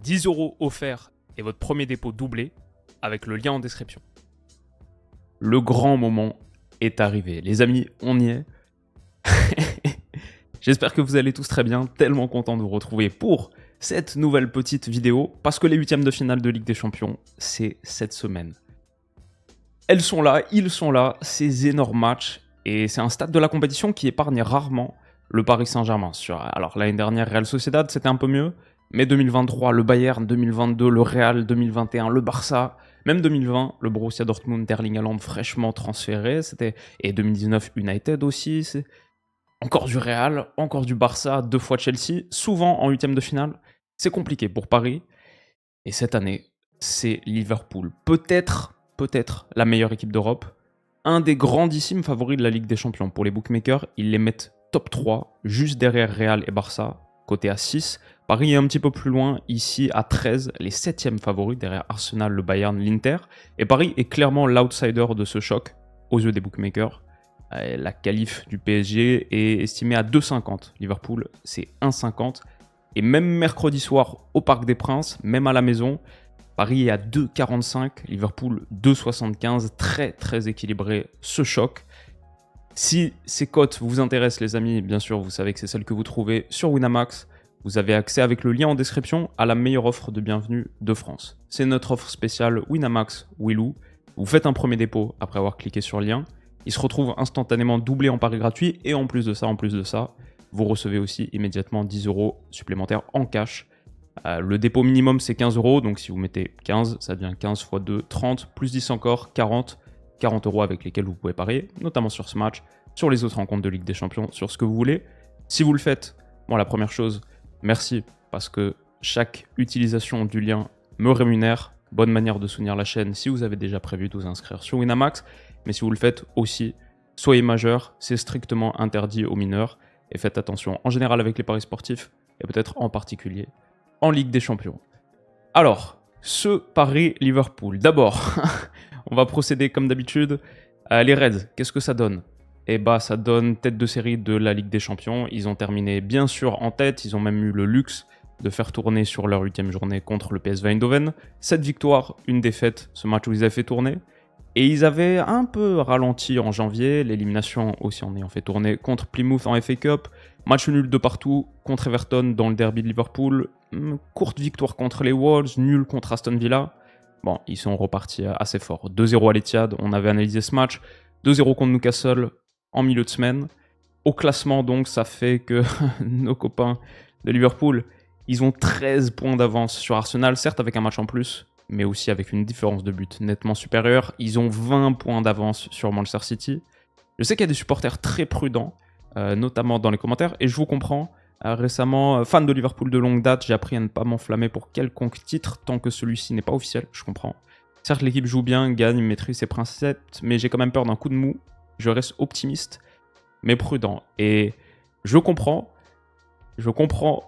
10 € offerts et votre premier dépôt doublé avec le lien en description. Le grand moment est arrivé. Les amis, on y est. J'espère que vous allez tous très bien, tellement content de vous retrouver pour cette nouvelle petite vidéo, parce que les huitièmes de finale de Ligue des Champions, c'est cette semaine. Elles sont là, ils sont là, ces énormes matchs, et c'est un stade de la compétition qui épargne rarement le Paris Saint-Germain. Alors l'année dernière, Real Sociedad, c'était un peu mieux, mais 2023, le Bayern, 2022, le Real, 2021, le Barça, même 2020, le Borussia Dortmund, Erling Haaland fraîchement transféré, et 2019, United aussi, c'est encore du Real, encore du Barça, 2 fois Chelsea, souvent en huitième de finale. C'est compliqué pour Paris, et cette année, c'est Liverpool. Peut-être la meilleure équipe d'Europe, un des grandissimes favoris de la Ligue des Champions. Pour les bookmakers, ils les mettent top 3, juste derrière Real et Barça, côté à 6. Paris est un petit peu plus loin, ici à 13, les 7e favoris, derrière Arsenal, le Bayern, l'Inter. Et Paris est clairement l'outsider de ce choc, aux yeux des bookmakers. La qualif du PSG est estimée à 2,50. Liverpool, c'est 1,50. Et même mercredi soir, au Parc des Princes, même à la maison, Paris est à 2,45, Liverpool 2,75, très équilibré ce choc. Si ces cotes vous intéressent les amis, bien sûr vous savez que c'est celle que vous trouvez sur Winamax. Vous avez accès avec le lien en description à la meilleure offre de bienvenue de France. C'est notre offre spéciale Winamax Willou. Vous faites un premier dépôt après avoir cliqué sur le lien. Il se retrouve instantanément doublé en pari gratuit et en plus de ça, vous recevez aussi immédiatement 10 € supplémentaires en cash. Le dépôt minimum c'est 15 €, donc si vous mettez 15, ça devient 15 x 2, 30, plus 10 encore, 40 € avec lesquels vous pouvez parier, notamment sur ce match, sur les autres rencontres de Ligue des Champions, sur ce que vous voulez. Si vous le faites, bon, la première chose, merci, parce que chaque utilisation du lien me rémunère. Bonne manière de soutenir la chaîne si vous avez déjà prévu de vous inscrire sur Winamax, mais si vous le faites aussi, soyez majeur, c'est strictement interdit aux mineurs, et faites attention en général avec les paris sportifs, et peut-être en particulier en Ligue des Champions. Alors, ce Paris Liverpool. D'abord, on va procéder comme d'habitude. Les Reds, qu'est-ce que ça donne? Eh bah, ça donne tête de série de la Ligue des Champions. Ils ont terminé bien sûr en tête. Ils ont même eu le luxe de faire tourner sur leur 8e journée contre le PSV Eindhoven. 7 victoires, une défaite, ce match où ils avaient fait tourner. Et ils avaient un peu ralenti en janvier, l'élimination aussi en ayant fait tourner contre Plymouth en FA Cup. Match nul de partout contre Everton dans le derby de Liverpool. Courte victoire contre les Wolves, nul contre Aston Villa. Bon, ils sont repartis assez fort. 2-0 à l'Etihad, on avait analysé ce match. 2-0 contre Newcastle en milieu de semaine. Au classement donc, ça fait que nos copains de Liverpool, ils ont 13 points d'avance sur Arsenal, certes avec un match en plus, mais aussi avec une différence de but nettement supérieure. Ils ont 20 points d'avance sur Manchester City. Je sais qu'il y a des supporters très prudents, notamment dans les commentaires, et je vous comprends. Récemment, fan de Liverpool de longue date, j'ai appris à ne pas m'enflammer pour quelconque titre tant que celui-ci n'est pas officiel, je comprends. Certes, l'équipe joue bien, gagne, maîtrise ses principes, mais j'ai quand même peur d'un coup de mou. Je reste optimiste, mais prudent. Et je comprends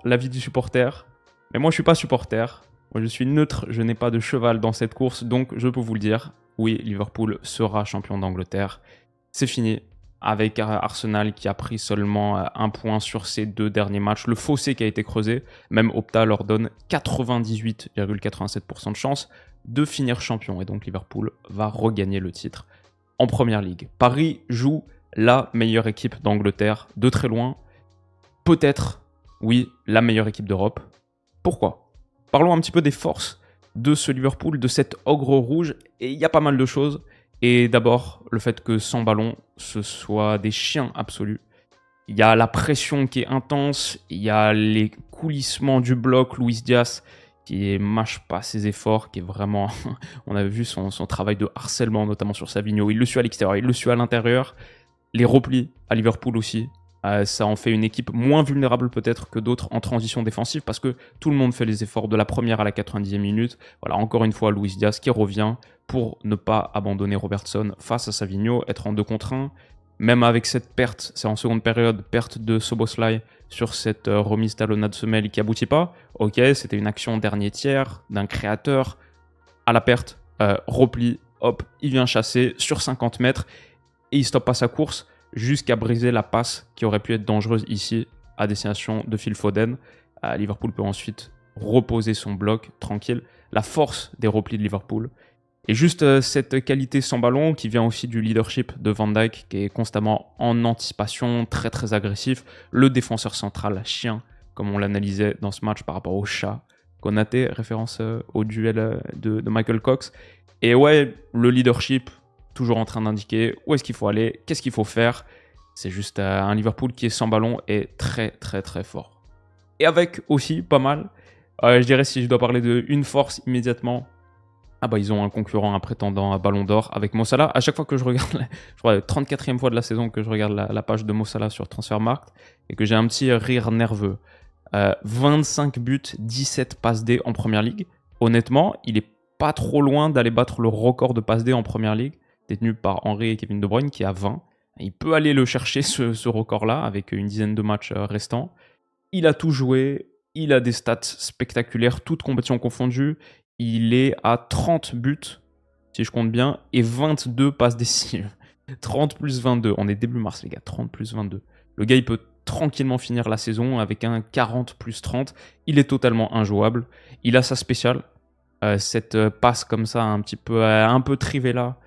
l'avis du supporter, mais moi je suis pas supporter. Moi, je suis neutre, je n'ai pas de cheval dans cette course, donc je peux vous le dire, oui, Liverpool sera champion d'Angleterre. C'est fini, avec Arsenal qui a pris seulement 1 point sur ses 2 derniers matchs. Le fossé qui a été creusé, même Opta leur donne 98,87% de chance de finir champion. Et donc Liverpool va regagner le titre en Première Ligue. Paris joue la meilleure équipe d'Angleterre, de très loin. Peut-être, oui, la meilleure équipe d'Europe. Pourquoi ? Parlons un petit peu des forces de ce Liverpool, de cet ogre rouge, et il y a pas mal de choses. Et d'abord, le fait que sans ballon, ce soit des chiens absolus. Il y a la pression qui est intense, il y a les coulissements du bloc, Luis Diaz qui mâche pas ses efforts, qui est vraiment... On avait vu son travail de harcèlement, notamment sur Savigno. Il le suit à l'extérieur, il le suit à l'intérieur. Les replis à Liverpool aussi. Ça en fait une équipe moins vulnérable peut-être que d'autres en transition défensive parce que tout le monde fait les efforts de la première à la 90e minute. Voilà, encore une fois, Luis Diaz qui revient pour ne pas abandonner Robertson face à Savigno, être en 2 contre 1. Même avec cette perte, c'est en seconde période, perte de Szoboszlai sur cette remise talonnade semelle qui aboutit pas. Ok, c'était une action dernier tiers d'un créateur à la perte, repli, hop, il vient chasser sur 50 mètres et il stoppe pas sa course jusqu'à briser la passe qui aurait pu être dangereuse ici à destination de Phil Foden. Liverpool peut ensuite reposer son bloc tranquille. La force des replis de Liverpool. Et juste cette qualité sans ballon qui vient aussi du leadership de Van Dijk qui est constamment en anticipation, très très agressif. Le défenseur central, chien, comme on l'analysait dans ce match par rapport au chat. Konaté, référence au duel de Michael Cox. Et ouais, le leadership, toujours en train d'indiquer où est-ce qu'il faut aller, qu'est-ce qu'il faut faire. C'est juste un Liverpool qui est sans ballon et très très très fort. Et avec aussi pas mal, je dirais si je dois parler d'une force immédiatement, ils ont un concurrent, un prétendant à Ballon d'Or avec Mo Salah. À chaque fois que je regarde, je crois la 34e fois de la saison que je regarde la page de Mo Salah sur Transfermarkt et que j'ai un petit rire nerveux. 25 buts, 17 passes D en Première Ligue. Honnêtement, il est pas trop loin d'aller battre le record de passes D en Première Ligue, détenu par Henry et Kevin De Bruyne, qui a 20. Il peut aller le chercher, ce record-là, avec une dizaine de matchs restants. Il a tout joué, il a des stats spectaculaires, toutes compétitions confondues. Il est à 30 buts, si je compte bien, et 22 passes décisives. 30 plus 22, on est début mars les gars, 30 plus 22. Le gars il peut tranquillement finir la saison avec un 40 plus 30. Il est totalement injouable. Il a sa spéciale, cette passe comme ça, un peu Trivela,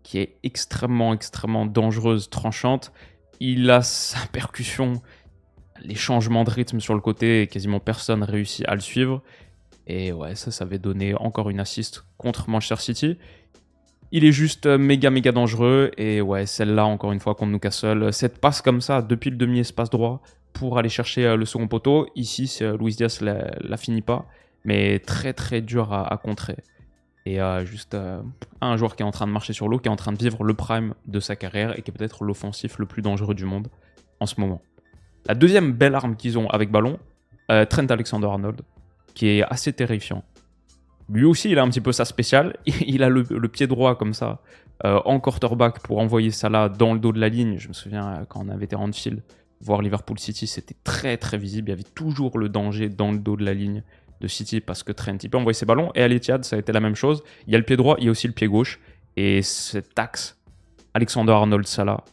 qui est extrêmement dangereuse, tranchante. Il a sa percussion, les changements de rythme sur le côté, et quasiment personne réussit à le suivre. Et ouais, ça avait donné encore une assist contre Manchester City. Il est juste méga dangereux. Et ouais, celle-là, encore une fois, contre Newcastle. Cette passe comme ça, depuis le demi-espace droit, pour aller chercher le second poteau. Ici, Luis Diaz la finit pas. Mais très dur à contrer. Et juste un joueur qui est en train de marcher sur l'eau, qui est en train de vivre le prime de sa carrière et qui est peut-être l'offensif le plus dangereux du monde en ce moment. La deuxième belle arme qu'ils ont avec ballon, Trent Alexander-Arnold, qui est assez terrifiant. Lui aussi, il a un petit peu sa spéciale. Il a le pied droit comme ça, en quarterback pour envoyer Salah dans le dos de la ligne. Je me souviens quand on avait été en Anfield, voir Liverpool City, c'était très visible. Il y avait toujours le danger dans le dos de la ligne de City parce que Trent, il peut envoyer ses ballons. Et à l'Etihad, ça a été la même chose. Il y a le pied droit, il y a aussi le pied gauche. Et cet axe, Alexander-Arnold-Salah,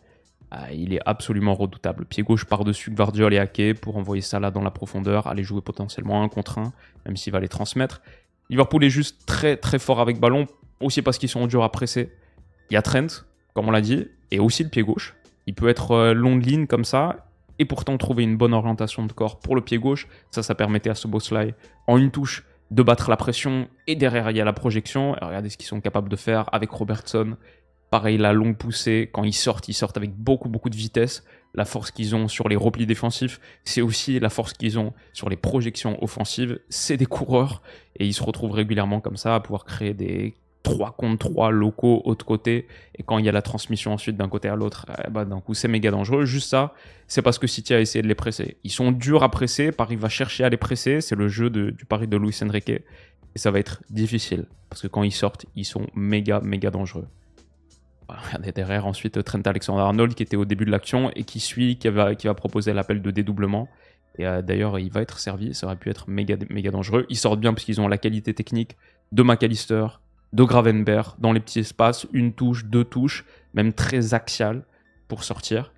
il est absolument redoutable. Pied gauche par-dessus Gvardiol et Ake pour envoyer Salah dans la profondeur, aller jouer potentiellement 1 contre 1, même s'il va les transmettre. Liverpool est juste très fort avec ballon, aussi parce qu'ils sont durs à presser. Il y a Trent, comme on l'a dit, et aussi le pied gauche. Il peut être long de ligne comme ça, et pourtant trouver une bonne orientation de corps pour le pied gauche. Ça permettait à Szoboszlai, en une touche, de battre la pression, et derrière il y a la projection. Et regardez ce qu'ils sont capables de faire avec Robertson. Pareil, la longue poussée, quand ils sortent avec beaucoup de vitesse. La force qu'ils ont sur les replis défensifs, c'est aussi la force qu'ils ont sur les projections offensives. C'est des coureurs et ils se retrouvent régulièrement comme ça à pouvoir créer des 3 contre 3 locaux autre côté. Et quand il y a la transmission ensuite d'un côté à l'autre, d'un coup c'est méga dangereux. Juste ça, c'est parce que City a essayé de les presser. Ils sont durs à presser, Paris va chercher à les presser. C'est le jeu du Paris de Luis Enrique. Et ça va être difficile parce que quand ils sortent, ils sont méga dangereux. Regardez derrière ensuite Trent Alexander-Arnold qui était au début de l'action et qui va proposer l'appel de dédoublement. Et d'ailleurs, il va être servi. Ça aurait pu être méga dangereux. Ils sortent bien parce qu'ils ont la qualité technique de McAllister, de Gravenberch dans les petits espaces. 1 touche, 2 touches, même très axial pour sortir.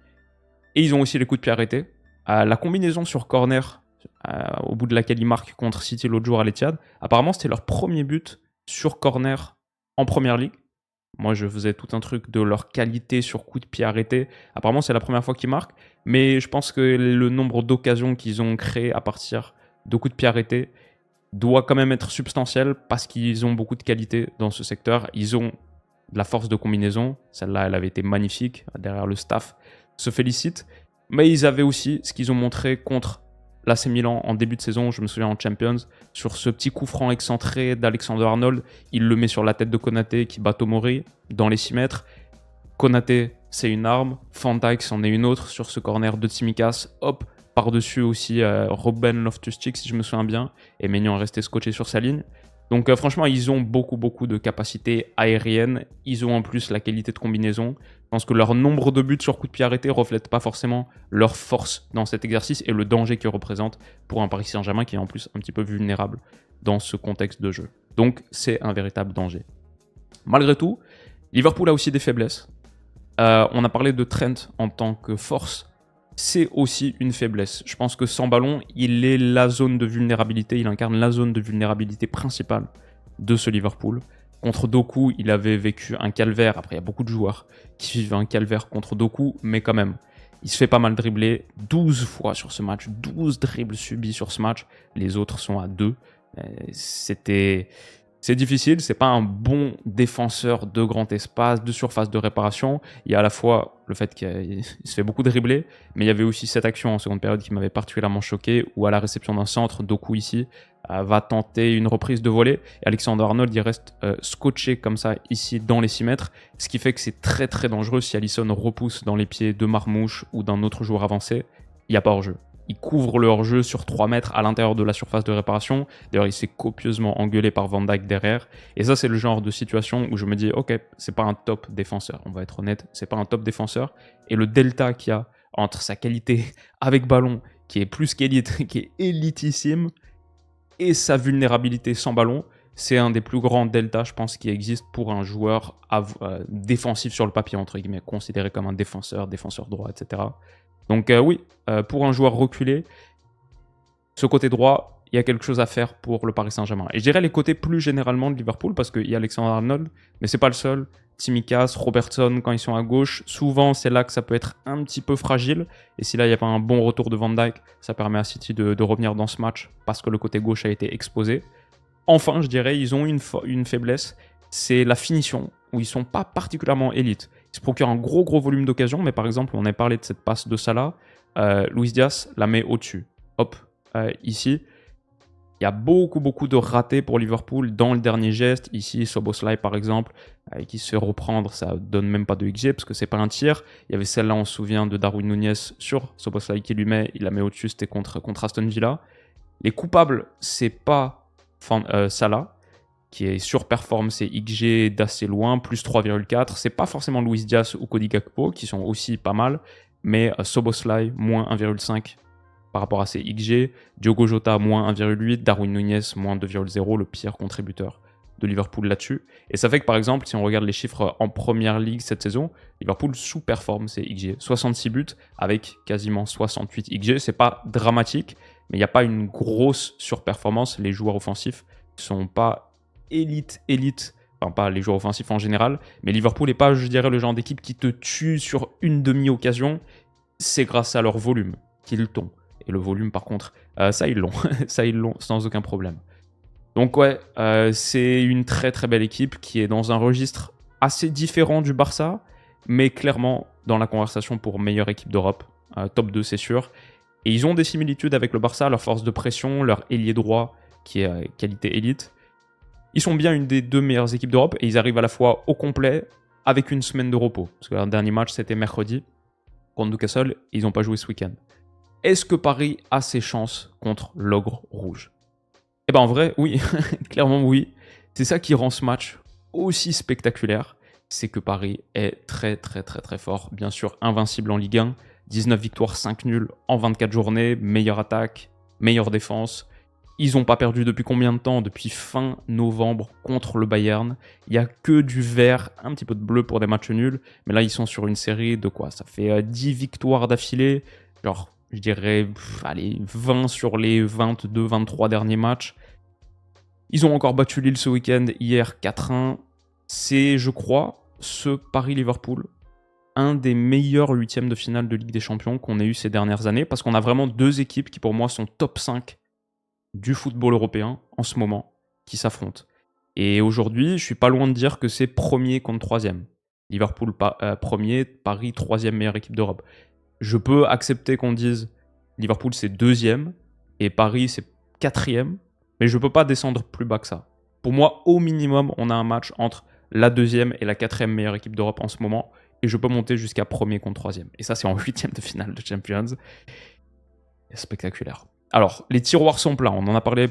Et ils ont aussi les coups de pied arrêtés. La combinaison sur corner, au bout de laquelle ils marquent contre City l'autre jour à l'Etihad, apparemment c'était leur premier but sur corner en Première Ligue. Moi, je faisais tout un truc de leur qualité sur coup de pied arrêté. Apparemment, c'est la première fois qu'ils marquent. Mais je pense que le nombre d'occasions qu'ils ont créées à partir de coups de pied arrêtés doit quand même être substantiel parce qu'ils ont beaucoup de qualité dans ce secteur. Ils ont de la force de combinaison. Celle-là, elle avait été magnifique. Derrière, le staff se félicite. Mais ils avaient aussi ce qu'ils ont montré contre l'AC Milan en début de saison, je me souviens en Champions, sur ce petit coup franc excentré d'Alexander-Arnold, il le met sur la tête de Konaté qui bat Tomori dans les 6 mètres. Konaté, c'est une arme. Van Dijk, c'en est une autre sur ce corner de Tsimikas. Hop, par-dessus aussi Ruben Loftus-Cheek, si je me souviens bien. Et Maignan est resté scotché sur sa ligne. Donc franchement, ils ont beaucoup de capacités aériennes. Ils ont en plus la qualité de combinaison. Je pense que leur nombre de buts sur coup de pied arrêté ne reflète pas forcément leur force dans cet exercice et le danger qu'ils représentent pour un Paris Saint-Germain qui est en plus un petit peu vulnérable dans ce contexte de jeu. Donc c'est un véritable danger. Malgré tout, Liverpool a aussi des faiblesses. On a parlé de Trent en tant que force. c'est aussi une faiblesse. Je pense que sans ballon, il est la zone de vulnérabilité, il incarne la zone de vulnérabilité principale de ce Liverpool. Contre Doku, il avait vécu un calvaire. Après, il y a beaucoup de joueurs qui vivent un calvaire contre Doku, mais quand même, il se fait pas mal dribbler 12 fois sur ce match, 12 dribbles subis sur ce match. Les autres sont à 2. C'est difficile, c'est pas un bon défenseur de grand espace, de surface de réparation. Il y a à la fois le fait qu'il se fait beaucoup dribbler, mais il y avait aussi cette action en seconde période qui m'avait particulièrement choqué, où à la réception d'un centre, Doku ici va tenter une reprise de volée, et Alexander-Arnold il reste scotché comme ça ici dans les 6 mètres, ce qui fait que c'est très très dangereux si Alisson repousse dans les pieds de Marmouche ou d'un autre joueur avancé, il n'y a pas hors-jeu. Il couvre le hors-jeu sur 3 mètres à l'intérieur de la surface de réparation. D'ailleurs, il s'est copieusement engueulé par Van Dijk derrière. Et ça, c'est le genre de situation où je me dis, ok, c'est pas un top défenseur. On va être honnête, c'est pas un top défenseur. Et le delta qu'il y a entre sa qualité avec ballon, qui est plus qu'élite, qui est élitissime, et sa vulnérabilité sans ballon, c'est un des plus grands deltas, je pense, qui existe pour un joueur défensif sur le papier, entre guillemets, considéré comme un défenseur droit, etc. Donc oui, pour un joueur reculé, ce côté droit, il y a quelque chose à faire pour le Paris Saint-Germain. Et je dirais les côtés plus généralement de Liverpool, parce qu'il y a Alexander-Arnold, mais c'est pas le seul. Tsimikas, Robertson, quand ils sont à gauche, souvent c'est là que ça peut être un petit peu fragile. Et si là il n'y a pas un bon retour de Van Dijk, ça permet à City de revenir dans ce match, parce que le côté gauche a été exposé. Enfin, je dirais, ils ont une faiblesse, c'est la finition, où ils sont pas particulièrement élites. Ils se procurent un gros volume d'occasions, mais par exemple, on a parlé de cette passe de Salah, Luis Diaz la met au-dessus. Hop, ici, il y a beaucoup de ratés pour Liverpool dans le dernier geste. Ici, Szoboszlai par exemple, qui se fait reprendre, ça donne même pas de XG parce que c'est pas un tir. Il y avait celle-là, on se souvient, de Darwin Núñez sur Szoboszlai qui lui met, il la met au-dessus, c'était contre Aston Villa. Les coupables, c'est pas Salah, qui est surperforme ses XG d'assez loin, plus 3,4. C'est pas forcément Luis Diaz ou Cody Gakpo, qui sont aussi pas mal, mais Szoboszlai, moins 1,5 par rapport à ses XG. Diogo Jota, moins 1,8. Darwin Núñez, moins 2,0, le pire contributeur de Liverpool là-dessus. Et ça fait que, par exemple, si on regarde les chiffres en Première Ligue cette saison, Liverpool sous-performe ses XG. 66 buts avec quasiment 68 XG. C'est pas dramatique, mais il n'y a pas une grosse surperformance. Les joueurs offensifs ne sont pas élite, enfin pas les joueurs offensifs en général, mais Liverpool n'est pas, je dirais, le genre d'équipe qui te tue sur une demi-occasion. C'est grâce à leur volume qu'ils t'ont. Et le volume, par contre, ça ils l'ont, ça ils l'ont sans aucun problème. Donc ouais, c'est une très belle équipe qui est dans un registre assez différent du Barça, mais clairement dans la conversation pour meilleure équipe d'Europe, top 2 c'est sûr. Et ils ont des similitudes avec le Barça, leur force de pression, leur ailier droit qui est qualité élite. Ils sont bien une des 2 meilleures équipes d'Europe et ils arrivent à la fois au complet avec une semaine de repos. Parce que leur dernier match, c'était mercredi contre Newcastle et ils n'ont pas joué ce week-end. Est-ce que Paris a ses chances contre l'Ogre Rouge ? Eh ben en vrai, oui. Clairement, oui. C'est ça qui rend ce match aussi spectaculaire. C'est que Paris est très fort. Bien sûr, invincible en Ligue 1. 19 victoires, 5 nuls en 24 journées. Meilleure attaque, meilleure défense. Ils n'ont pas perdu depuis combien de temps ? Depuis fin novembre contre le Bayern. Il n'y a que du vert, un petit peu de bleu pour des matchs nuls. Mais là, ils sont sur une série de quoi ? Ça fait 10 victoires d'affilée. Genre, je dirais, 20 sur les 22, 23 derniers matchs. Ils ont encore battu Lille ce week-end, hier 4-1. C'est, je crois, ce Paris-Liverpool, un des meilleurs huitièmes de finale de Ligue des Champions qu'on ait eu ces dernières années. Parce qu'on a vraiment 2 équipes qui, pour moi, sont top 5 du football européen en ce moment qui s'affrontent. Et aujourd'hui, je suis pas loin de dire que c'est premier contre troisième. Liverpool premier, Paris troisième meilleure équipe d'Europe. Je peux accepter qu'on dise Liverpool c'est deuxième et Paris c'est quatrième, mais je peux pas descendre plus bas que ça. Pour moi, au minimum, on a un match entre la deuxième et la quatrième meilleure équipe d'Europe en ce moment, et je peux monter jusqu'à premier contre troisième. Et ça, c'est en huitième de finale de Champions. C'est spectaculaire. Alors, les tiroirs sont pleins. On en a parlé,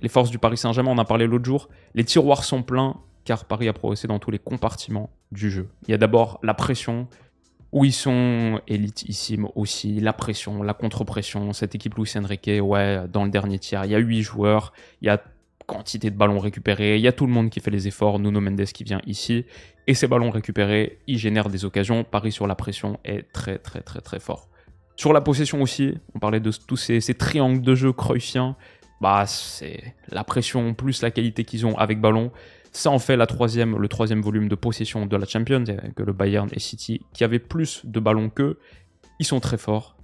les forces du Paris Saint-Germain, on en a parlé l'autre jour. Les tiroirs sont pleins car Paris a progressé dans tous les compartiments du jeu. Il y a d'abord la pression, où ils sont élitissimes aussi. La pression, la contre-pression. Cette équipe Luis Enrique, ouais, dans le dernier tiers, il y a 8 joueurs, il y a quantité de ballons récupérés, il y a tout le monde qui fait les efforts, Nuno Mendes qui vient ici, et ces ballons récupérés, ils génèrent des occasions. Paris sur la pression est très fort. Sur la possession aussi, on parlait de tous ces triangles de jeu cruyffiens. Bah, c'est la pression plus la qualité qu'ils ont avec ballon. Ça en fait le troisième volume de possession de la Champions, que le Bayern et City, qui avaient plus de ballons qu'eux. Ils sont très forts.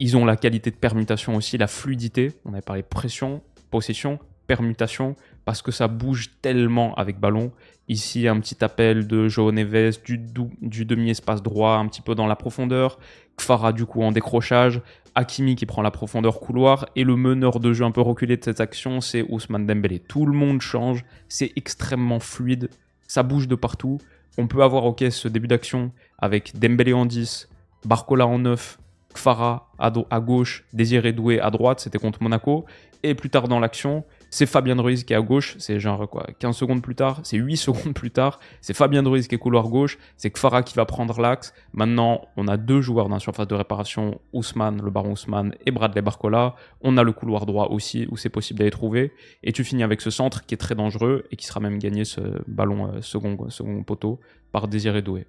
Ils ont la qualité de permutation aussi, la fluidité. On avait parlé pression, possession, permutation, parce que ça bouge tellement avec ballon. Ici, un petit appel de João Neves, du demi-espace droit, un petit peu dans la profondeur. Kfara, du coup, en décrochage. Hakimi qui prend la profondeur couloir. Et le meneur de jeu un peu reculé de cette action, c'est Ousmane Dembélé. Tout le monde change. C'est extrêmement fluide. Ça bouge de partout. On peut avoir, ok, ce début d'action avec Dembélé en 10, Barcola en 9, Kfara à gauche, Désiré Doué à droite, c'était contre Monaco. Et plus tard dans l'action, c'est Fabien Ruiz qui est à gauche, c'est genre quoi, 15 secondes plus tard, c'est 8 secondes plus tard, c'est Fabien Ruiz qui est couloir gauche, c'est Kfara qui va prendre l'axe. Maintenant, on a 2 joueurs dans la surface de réparation, Ousmane, le baron Ousmane et Bradley Barcola. On a le couloir droit aussi, où c'est possible d'aller trouver. Et tu finis avec ce centre qui est très dangereux et qui sera même gagné ce ballon second poteau par Désiré Doué.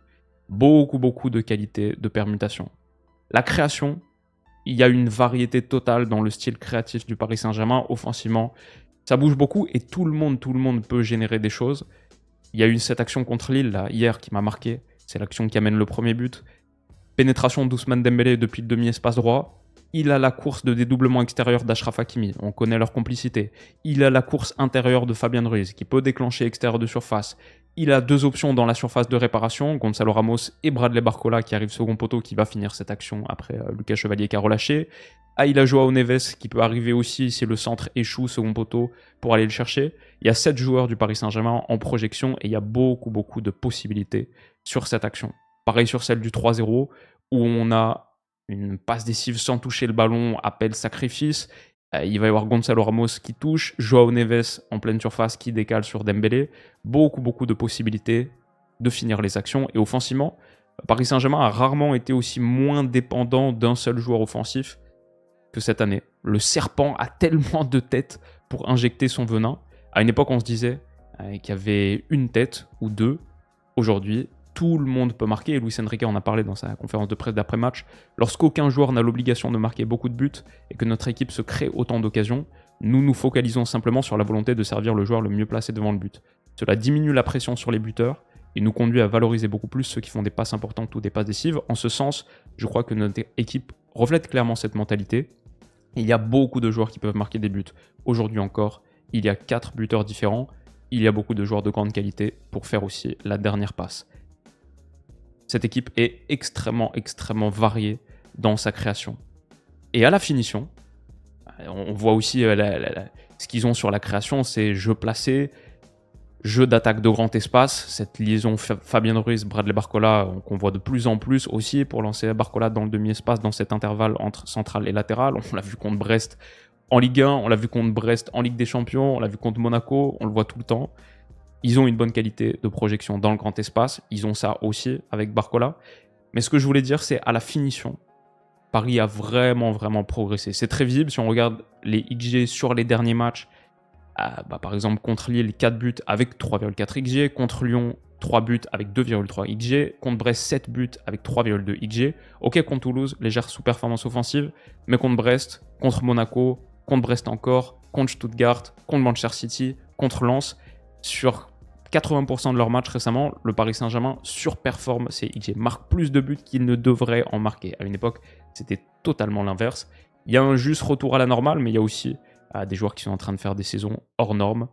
Beaucoup de qualité de permutation. La création, il y a une variété totale dans le style créatif du Paris Saint-Germain. Offensivement, ça bouge beaucoup et tout le monde peut générer des choses. Il y a eu cette action contre Lille là, hier qui m'a marqué. C'est l'action qui amène le premier but. Pénétration d'Ousmane Dembélé depuis le demi-espace droit. Il a la course de dédoublement extérieur d'Achraf Hakimi. On connaît leur complicité. Il a la course intérieure de Fabien Ruiz qui peut déclencher extérieur de surface. Il a 2 options dans la surface de réparation, Gonzalo Ramos et Bradley Barcola qui arrive second poteau, qui va finir cette action après Lucas Chevalier qui a relâché. Ah, il a João Neves qui peut arriver aussi si le centre échoue second poteau pour aller le chercher. Il y a 7 joueurs du Paris Saint-Germain en projection et il y a beaucoup de possibilités sur cette action. Pareil sur celle du 3-0 où on a une passe décisive sans toucher le ballon, appel sacrifice. Il va y avoir Gonzalo Ramos qui touche, João Neves en pleine surface qui décale sur Dembélé. Beaucoup de possibilités de finir les actions. Et offensivement, Paris Saint-Germain a rarement été aussi moins dépendant d'un seul joueur offensif que cette année. Le serpent a tellement de têtes pour injecter son venin. À une époque, on se disait qu'il y avait une tête ou 2. Aujourd'hui, tout le monde peut marquer, et Luis Enrique en a parlé dans sa conférence de presse d'après-match. Lorsqu'aucun joueur n'a l'obligation de marquer beaucoup de buts et que notre équipe se crée autant d'occasions, nous nous focalisons simplement sur la volonté de servir le joueur le mieux placé devant le but. Cela diminue la pression sur les buteurs et nous conduit à valoriser beaucoup plus ceux qui font des passes importantes ou des passes décisives. En ce sens, je crois que notre équipe reflète clairement cette mentalité. Il y a beaucoup de joueurs qui peuvent marquer des buts. Aujourd'hui encore, il y a 4 buteurs différents. Il y a beaucoup de joueurs de grande qualité pour faire aussi la dernière passe. Cette équipe est extrêmement variée dans sa création. Et à la finition, on voit aussi ce qu'ils ont sur la création, c'est jeu placé, jeu d'attaque de grand espace, cette liaison Fabien Ruiz, Bradley Barcola qu'on voit de plus en plus aussi pour lancer Barcola dans le demi-espace, dans cet intervalle entre central et latéral. On l'a vu contre Brest en Ligue 1, on l'a vu contre Brest en Ligue des Champions, on l'a vu contre Monaco, on le voit tout le temps. Ils ont une bonne qualité de projection dans le grand espace. Ils ont ça aussi avec Barcola. Mais ce que je voulais dire, c'est à la finition, Paris a vraiment progressé. C'est très visible si on regarde les XG sur les derniers matchs. Par exemple, contre Lille, 4 buts avec 3,4 XG. Contre Lyon, 3 buts avec 2,3 XG. Contre Brest, 7 buts avec 3,2 XG. Ok, contre Toulouse, légère sous-performance offensive. Mais contre Brest, contre Monaco, contre Brest encore, contre Stuttgart, contre Manchester City, contre Lens, sur 80% de leurs matchs récemment, le Paris Saint-Germain surperforme ses XG, marque plus de buts qu'il ne devrait en marquer. À une époque, c'était totalement l'inverse. Il y a un juste retour à la normale, mais il y a aussi des joueurs qui sont en train de faire des saisons hors normes.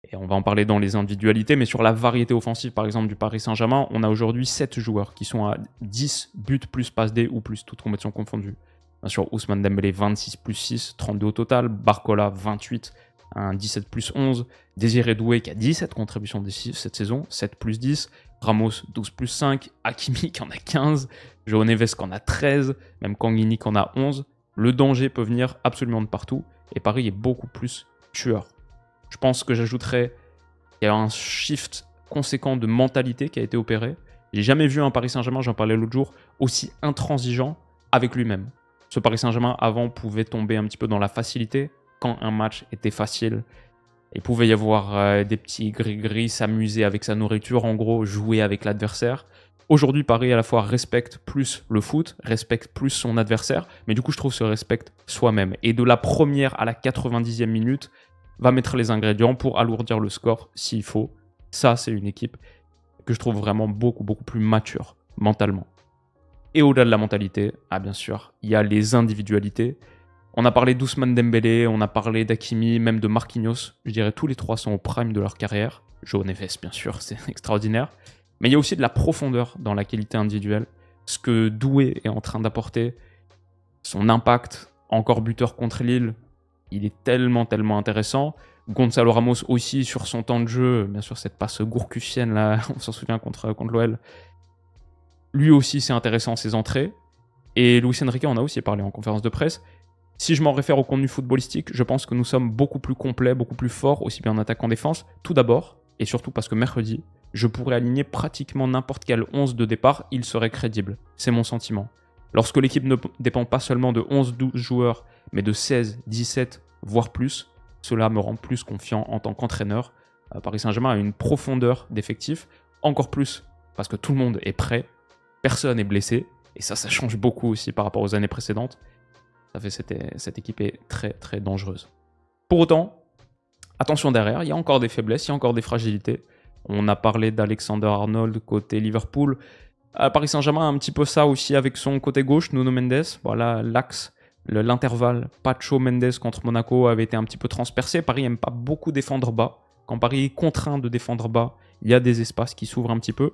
Et on va en parler dans les individualités, mais sur la variété offensive, par exemple, du Paris Saint-Germain, on a aujourd'hui 7 joueurs qui sont à 10 buts plus passe D ou plus, toutes compétitions confondues. Bien sûr, Ousmane Dembélé, 26 plus 6, 32 au total. Barcola, 28, un 17 plus 11. Désiré Doué qui a 17 contributions décisives cette saison, 7 plus 10. Ramos, 12 plus 5. Hakimi qui en a 15. João Neves qui en a 13. Même Kanguini qui en a 11. Le danger peut venir absolument de partout. Et Paris est beaucoup plus tueur. Je pense que j'ajouterais qu'il y a un shift conséquent de mentalité qui a été opéré. J'ai jamais vu un Paris Saint-Germain, j'en parlais l'autre jour, aussi intransigeant avec lui-même. Ce Paris Saint-Germain, avant, pouvait tomber un petit peu dans la facilité. Quand un match était facile, il pouvait y avoir des petits gris-gris, s'amuser avec sa nourriture, en gros, jouer avec l'adversaire. Aujourd'hui, Paris à la fois respecte plus le foot, respecte plus son adversaire, mais du coup, je trouve se respecte soi-même. Et de la première à la 90e minute, va mettre les ingrédients pour alourdir le score s'il faut. Ça, c'est une équipe que je trouve vraiment beaucoup, beaucoup plus mature mentalement. Et au-delà de la mentalité, bien sûr, il y a les individualités. On a parlé d'Ousmane Dembélé, on a parlé d'Hakimi, même de Marquinhos. Je dirais tous les trois sont au prime de leur carrière. João Neves, bien sûr, c'est extraordinaire. Mais il y a aussi de la profondeur dans la qualité individuelle. Ce que Doué est en train d'apporter, son impact, encore buteur contre Lille, il est tellement, tellement intéressant. Gonzalo Ramos aussi sur son temps de jeu, bien sûr cette passe gourcufienne là, on s'en souvient contre l'OL. Lui aussi c'est intéressant ses entrées. Et Luis Enrique en a aussi parlé en conférence de presse. Si je m'en réfère au contenu footballistique, je pense que nous sommes beaucoup plus complets, beaucoup plus forts, aussi bien en attaque qu'en défense. Tout d'abord, et surtout parce que mercredi, je pourrais aligner pratiquement n'importe quel 11 de départ, il serait crédible. C'est mon sentiment. Lorsque l'équipe ne dépend pas seulement de 11-12 joueurs, mais de 16, 17, voire plus, cela me rend plus confiant en tant qu'entraîneur. Paris Saint-Germain a une profondeur d'effectifs, encore plus parce que tout le monde est prêt, personne n'est blessé, et ça change beaucoup aussi par rapport aux années précédentes. Ça fait cette équipe est très très dangereuse. Pour autant, attention derrière, il y a encore des faiblesses, il y a encore des fragilités. On a parlé d'Alexander Arnold côté Liverpool. Paris Saint-Germain a un petit peu ça aussi avec son côté gauche, Nuno Mendes. Voilà, l'axe, l'intervalle Pacho Mendes contre Monaco avait été un petit peu transpercé. Paris n'aime pas beaucoup défendre bas. Quand Paris est contraint de défendre bas, il y a des espaces qui s'ouvrent un petit peu.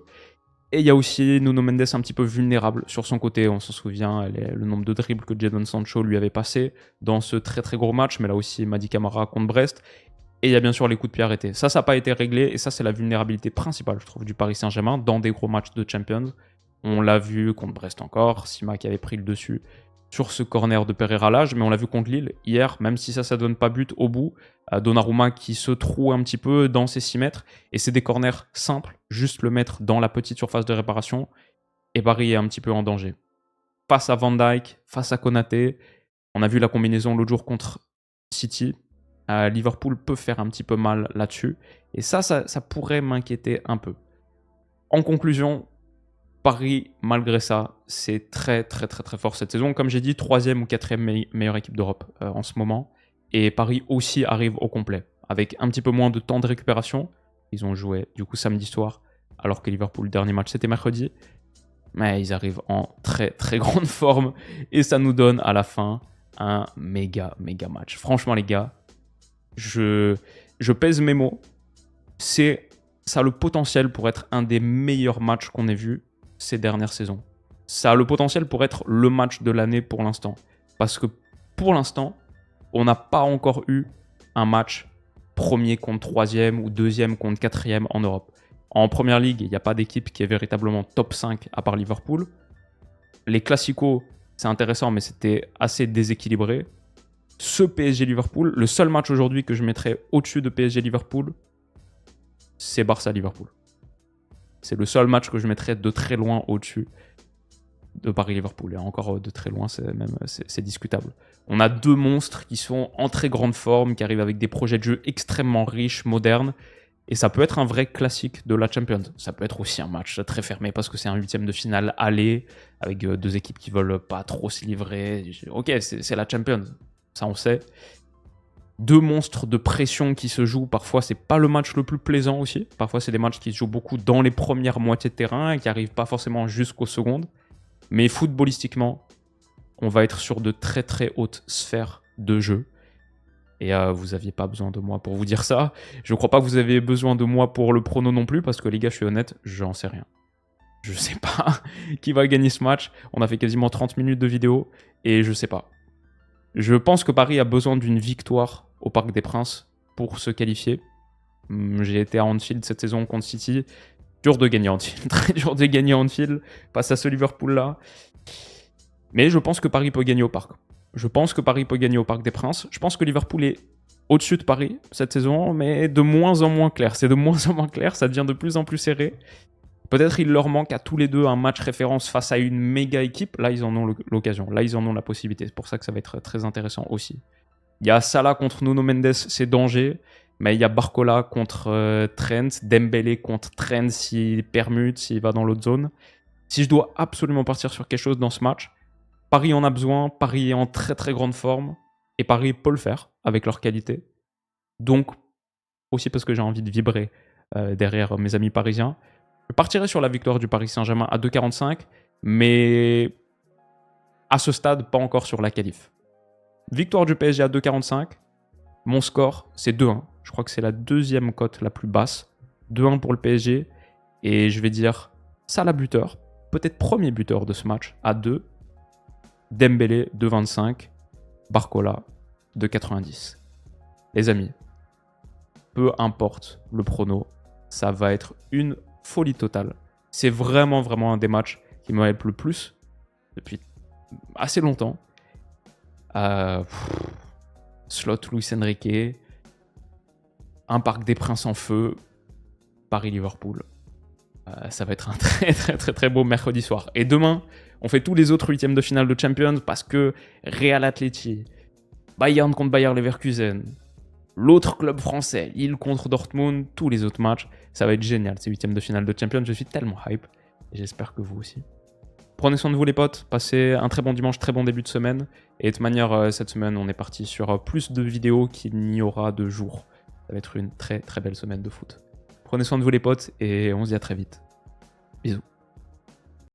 Et il y a aussi Nuno Mendes un petit peu vulnérable sur son côté. On s'en souvient, le nombre de dribbles que Jadon Sancho lui avait passé dans ce très très gros match. Mais là aussi, Mady Camara contre Brest. Et il y a bien sûr les coups de pied arrêtés. Ça n'a pas été réglé. Et ça, c'est la vulnérabilité principale, je trouve, du Paris Saint-Germain dans des gros matchs de Champions. On l'a vu contre Brest encore. Sima qui avait pris le dessus sur ce corner de Pereira Lage. Mais on l'a vu contre Lille hier, même si ça donne pas but au bout. Donnarumma qui se troue un petit peu dans ses 6 mètres. Et c'est des corners simples. Juste le mettre dans la petite surface de réparation. Et Paris est un petit peu en danger. Face à Van Dijk, face à Konaté. On a vu la combinaison l'autre jour contre City. Liverpool peut faire un petit peu mal là-dessus. Et ça pourrait m'inquiéter un peu. En conclusion, Paris, malgré ça, c'est très très très très fort cette saison. Comme j'ai dit, 3e ou 4e meilleure équipe d'Europe en ce moment. Et Paris aussi arrive au complet. Avec un petit peu moins de temps de récupération. Ils ont joué du coup samedi soir. Alors que Liverpool, le dernier match, c'était mercredi. Mais ils arrivent en très très grande forme. Et ça nous donne à la fin un méga match. Franchement les gars, je pèse mes mots. Ça a le potentiel pour être un des meilleurs matchs qu'on ait vu ces dernières saisons. Ça a le potentiel pour être le match de l'année pour l'instant. Parce que pour l'instant, on n'a pas encore eu un match premier contre 3e ou 2e contre 4e en Europe. En Première Ligue, il n'y a pas d'équipe qui est véritablement top 5 à part Liverpool. Les Classicos, c'est intéressant, mais c'était assez déséquilibré. Ce PSG-Liverpool, le seul match aujourd'hui que je mettrais au-dessus de PSG-Liverpool, c'est Barça-Liverpool. C'est le seul match que je mettrais de très loin au-dessus de Paris-Liverpool. Et encore de très loin, c'est discutable. On a deux monstres qui sont en très grande forme, qui arrivent avec des projets de jeu extrêmement riches, modernes. Et ça peut être un vrai classique de la Champions. Ça peut être aussi un match très fermé parce que c'est un 8e de finale aller, avec deux équipes qui veulent pas trop se livrer. Ok, c'est la Champions, ça on sait. Deux monstres de pression qui se jouent. Parfois, c'est pas le match le plus plaisant aussi. Parfois, c'est des matchs qui se jouent beaucoup dans les premières moitiés de terrain et qui n'arrivent pas forcément jusqu'aux secondes. Mais footballistiquement, on va être sur de très très hautes sphères de jeu. Et vous n'aviez pas besoin de moi pour vous dire ça. Je ne crois pas que vous avez besoin de moi pour le prono non plus, parce que les gars, je suis honnête, j'en sais rien. Je sais pas qui va gagner ce match. On a fait quasiment 30 minutes de vidéo, et je sais pas. Je pense que Paris a besoin d'une victoire au Parc des Princes pour se qualifier. J'ai été à Anfield cette saison contre City. Dur de gagner à Anfield, très dur de gagner à Anfield, face à ce Liverpool-là. Mais je pense que Paris peut gagner au Parc. Je pense que Paris peut gagner au Parc des Princes. Je pense que Liverpool est au-dessus de Paris cette saison, mais de moins en moins clair. C'est de moins en moins clair, ça devient de plus en plus serré. Peut-être il leur manque à tous les deux un match référence face à une méga équipe. Là, ils en ont l'occasion. Là, ils en ont la possibilité. C'est pour ça que ça va être très intéressant aussi. Il y a Salah contre Nuno Mendes, c'est danger. Mais il y a Barcola contre Trent, Dembélé contre Trent s'il permute, s'il va dans l'autre zone. Si je dois absolument partir sur quelque chose dans ce match, Paris en a besoin, Paris est en très très grande forme, et Paris peut le faire avec leur qualité. Donc, aussi parce que j'ai envie de vibrer derrière mes amis parisiens, je partirai sur la victoire du Paris Saint-Germain à 2,45, mais à ce stade, pas encore sur la qualif. Victoire du PSG à 2,45, mon score c'est 2-1. Je crois que c'est la deuxième cote la plus basse. 2-1 pour le PSG, et je vais dire Salah buteur, peut-être premier buteur de ce match à 2, Dembélé 2,25, Barcola 2,90. Les amis, peu importe le prono, ça va être une folie totale. C'est vraiment un des matchs qui me hype le plus depuis assez longtemps. Slot Luis Enrique, un Parc des Princes en feu, Paris-Liverpool. Ça va être un très beau mercredi soir. Et demain, on fait tous les autres huitièmes de finale de Champions parce que Real Atleti, Bayern contre Bayer Leverkusen, l'autre club français, Lille contre Dortmund, tous les autres matchs, ça va être génial ces huitièmes de finale de Champions. Je suis tellement hype et j'espère que vous aussi. Prenez soin de vous les potes, passez un très bon dimanche, très bon début de semaine. Et de toute manière, cette semaine, on est parti sur plus de vidéos qu'il n'y aura de jours. Ça va être une très belle semaine de foot. Prenez soin de vous les potes et on se dit à très vite. Bisous.